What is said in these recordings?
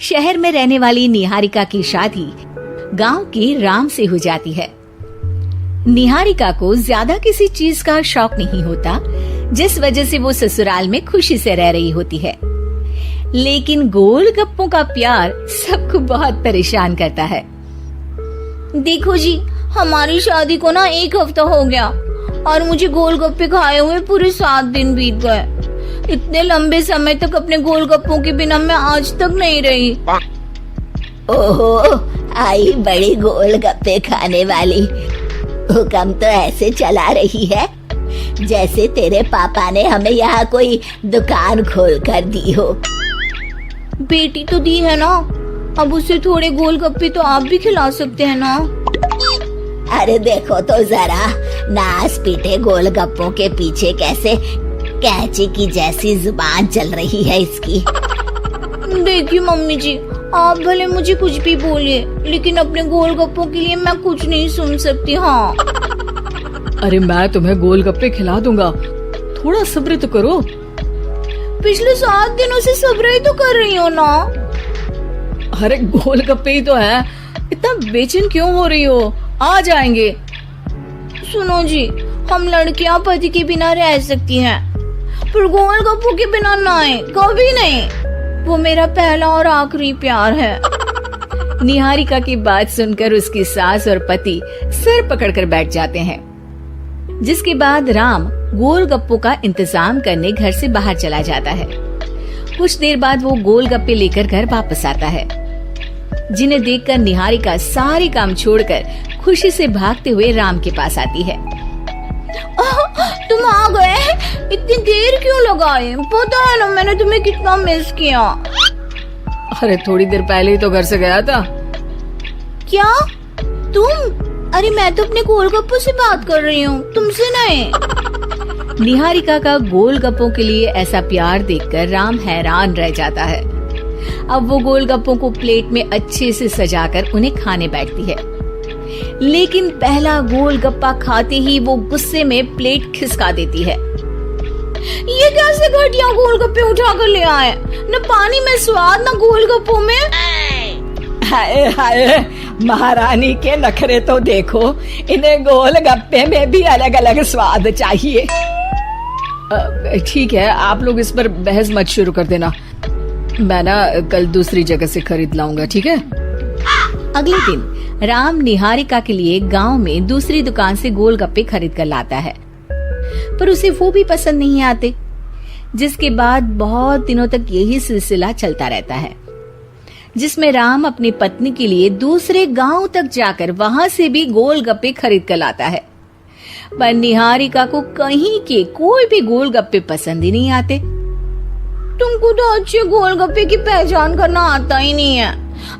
शहर में रहने वाली निहारिका की शादी गांव के राम से हो जाती है। निहारिका को ज्यादा किसी चीज का शौक नहीं होता, जिस वजह से वो ससुराल में खुशी से रह रही होती है। लेकिन गोलगप्पों का प्यार सबको बहुत परेशान करता है। देखो जी, हमारी शादी को ना 1 हफ्ता हो गया और मुझे गोलगप्पे खाए हुए पूरे 7 दिन बीत गए। इतने लंबे समय तक अपने गोलगप्पों के बिना मैं आज तक नहीं रही। ओहो, आई बड़ी गोलगप्पे खाने वाली। हुक्म तो ऐसे चला रही है जैसे तेरे पापा ने हमें यहाँ कोई दुकान खोल कर दी हो। बेटी तो दी है ना, अब उसे थोड़े गोलगप्पे तो आप भी खिला सकते हैं ना। अरे देखो तो जरा, नास पीटे गोलगप्पों के पीछे कैसे कैंची की जैसी जुबान चल रही है इसकी। देखिए मम्मी जी, आप भले मुझे कुछ भी बोलिए, लेकिन अपने गोलगप्पों के लिए मैं कुछ नहीं सुन सकती। हाँ, अरे मैं तुम्हें गोलगप्पे खिला दूंगा, थोड़ा सब्र तो करो। पिछले 7 दिनों से सब्र ही तो कर रही हो ना। अरे गोलगप्पे ही तो है, इतना बेचैन क्यों हो रही हो? आ जाएंगे। सुनो जी, हम लड़कियां पति के बिना रह सकती हैं, पर गोलगप्पों के बिना नहीं, कभी नहीं। वो मेरा पहला और आखिरी प्यार है। निहारिका की बात सुनकर उसकी सास और पति सिर पकड़कर बैठ जाते हैं। जिसके बाद राम गोलगप्पों का इंतजाम करने घर से बाहर चला जाता है। कुछ देर बाद वो गोलगप्पे लेकर घर वापस आता है, जिन्हें देखकर निहारिका सारे काम छोड़कर खुशी से भागते हुए राम के पास आती है। तुम आ गए? इतनी देर क्यों लगाई? पता है ना मैंने तुम्हें कितना मिस किया। अरे थोड़ी देर पहले ही तो घर से गया था। क्या तुम? अरे मैं तो अपने गोलगप्पों से बात कर रही हूँ, तुमसे नहीं। निहारिका का गोलगप्पों के लिए ऐसा प्यार देखकर राम हैरान रह जाता है। अब वो गोलगप्पों को प्लेट में अच्छे से सजाकर उन्हें खाने बैठती है, लेकिन पहला गोलगप्पा खाते ही वो गुस्से में प्लेट खिसका देती है। ये कैसे घटिया गोलगप्पे उठा कर ले आए? न पानी में स्वाद, न गोलगप्पों में। हाय हाय, महारानी के नखरे तो देखो, इन्हें गोलगप्पे में भी अलग अलग स्वाद चाहिए। ठीक है, आप लोग इस पर बहस मत शुरू कर देना, मैं ना कल दूसरी जगह से खरीद लाऊंगा, ठीक है? अगले दिन राम निहारिका के लिए गांव में दूसरी दुकान से गोलगप्पे खरीद कर लाता है, पर उसे वो भी पसंद नहीं आते। जिसके बाद बहुत दिनों तक यही सिलसिला चलता रहता है, जिसमें राम अपनी पत्नी के लिए दूसरे गांव तक जाकर वहां से भी गोलगप्पे खरीद कर लाता है, पर निहारिका को कहीं के कोई भी गोलगप्पे पसंद ही नहीं आते। तुमको तो अच्छे गोलगप्पे की पहचान करना आता ही नहीं है।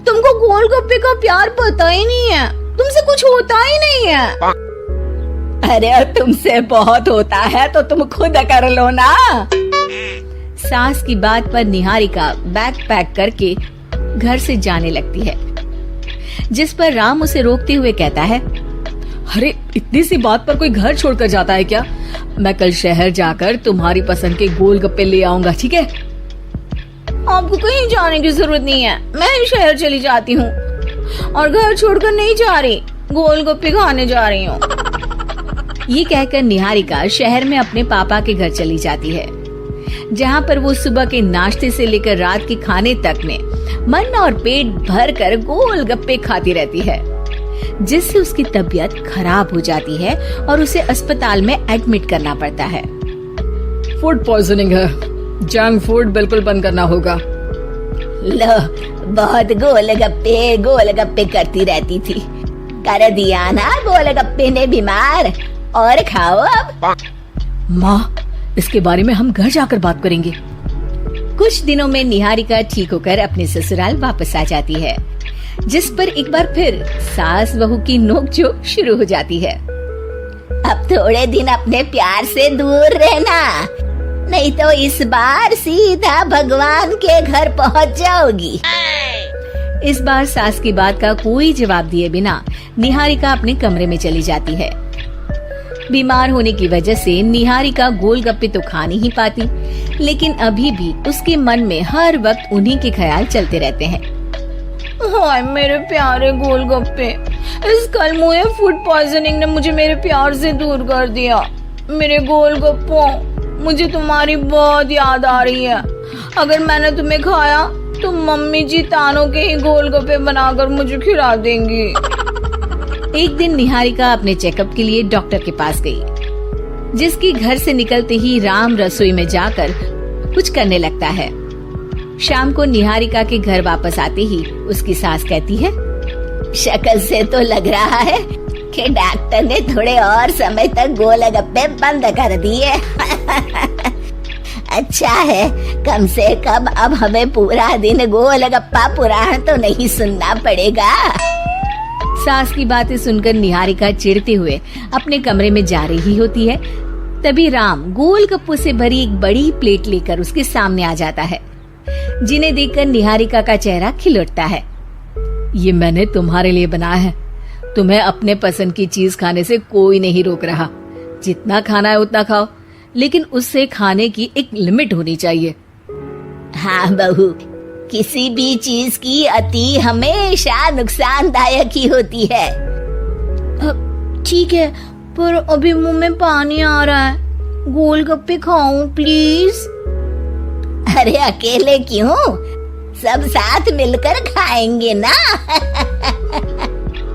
तुमको गोलगप्पे का प्यार पता ही नहीं है, तुमसे कुछ होता ही नहीं है। अरे तुमसे बहुत होता है तो तुम खुद कर लो ना। सास की बात पर निहारिका बैग पैक करके घर से जाने लगती है, जिस पर राम उसे रोकते हुए कहता है, अरे इतनी सी बात पर कोई घर छोड़कर जाता है क्या? मैं कल शहर जाकर तुम्हारी पसंद के गोलगप्पे ले आऊंगा, ठीक है? आपको कहीं जाने की जरूरत नहीं है, मैं ही शहर चली जाती हूँ और घर छोड़कर नहीं जा रही, गोलगप्पे खाने जा रही हूँ। ये कहकर निहारिका शहर में अपने पापा के घर चली जाती है, जहाँ पर वो सुबह के नाश्ते से लेकर रात के खाने तक में मन और पेट भर कर गोलगप्पे खाती रहती है, जिससे उसकी तबीयत खराब हो जाती है और उसे अस्पताल में एडमिट करना पड़ता है। फूड पॉइजनिंग है, जंक फूड बिल्कुल बंद करना होगा। लो, बहुत गोलगप्पे गोलगप्पे करती रहती थी, कर दिया ना गोलगप्पे ने बीमार। और खाओ अब। माँ, इसके बारे में हम घर जाकर बात करेंगे। कुछ दिनों में निहारिका ठीक होकर अपने ससुराल वापस आ जाती है, जिस पर एक बार फिर सास बहू की नोकझोंक शुरू हो जाती है। अब थोड़े दिन अपने प्यार से दूर रहना, नहीं तो इस बार सीधा भगवान के घर पहुंच जाओगी। इस बार सास की बात का कोई जवाब दिए बिना निहारिका अपने कमरे में चली जाती है। बीमार होने की वजह से निहारिका गोलगप्पे तो खा नहीं पाती, लेकिन अभी भी उसके मन में हर वक्त उन्हीं के ख्याल चलते रहते हैं। हाय मेरे प्यारे गोलगप्पे, इस कल मुझे फूड पॉइजनिंग ने मुझे मेरे प्यार से दूर कर दिया। मेरे गोलगप्पों, मुझे तुम्हारी बहुत याद आ रही है। अगर मैंने तुम्हें खाया तो मम्मी जी तानों के ही गोलगप्पे बनाकर मुझे खिला देंगी। एक दिन निहारिका अपने चेकअप के लिए डॉक्टर के पास गई, जिसकी घर से निकलते ही राम रसोई में जाकर कुछ करने लगता है। शाम को निहारिका के घर वापस आते ही उसकी सास कहती है, शक्ल से तो लग रहा है कि डॉक्टर ने थोड़े और समय तक गोलगप्पे बंद कर दिए। अच्छा है, कम से कम अब हमें पूरा दिन गोलगप्पा पुराण तो नहीं सुनना पड़ेगा। सास की बातें सुनकर निहारिका चिढ़ते हुए अपने कमरे में जा रही होती है। तभी राम गोलगप्पों से भरी एक बड़ी प्लेट लेकर उसके सामने आ जाता है, जिन्हें देखकर निहारिका का चेहरा खिल उठता है। ये मैंने तुम्हारे लिए बनाया है। तुम्हें अपने पसंद की चीज खाने से कोई नहीं रोक रहा। जितना खाना है उतना खाओ, लेकिन उससे खाने की एक लिमिट होनी चाहिए। हाँ बहू, किसी भी चीज की अति हमेशा नुकसानदायक ही होती है। ठीक है, पर अभी मुंह में पानी आ रहा है। गोलगप्पे खाऊं प्लीज? अरे अकेले क्यों, सब साथ मिलकर खाएंगे ना।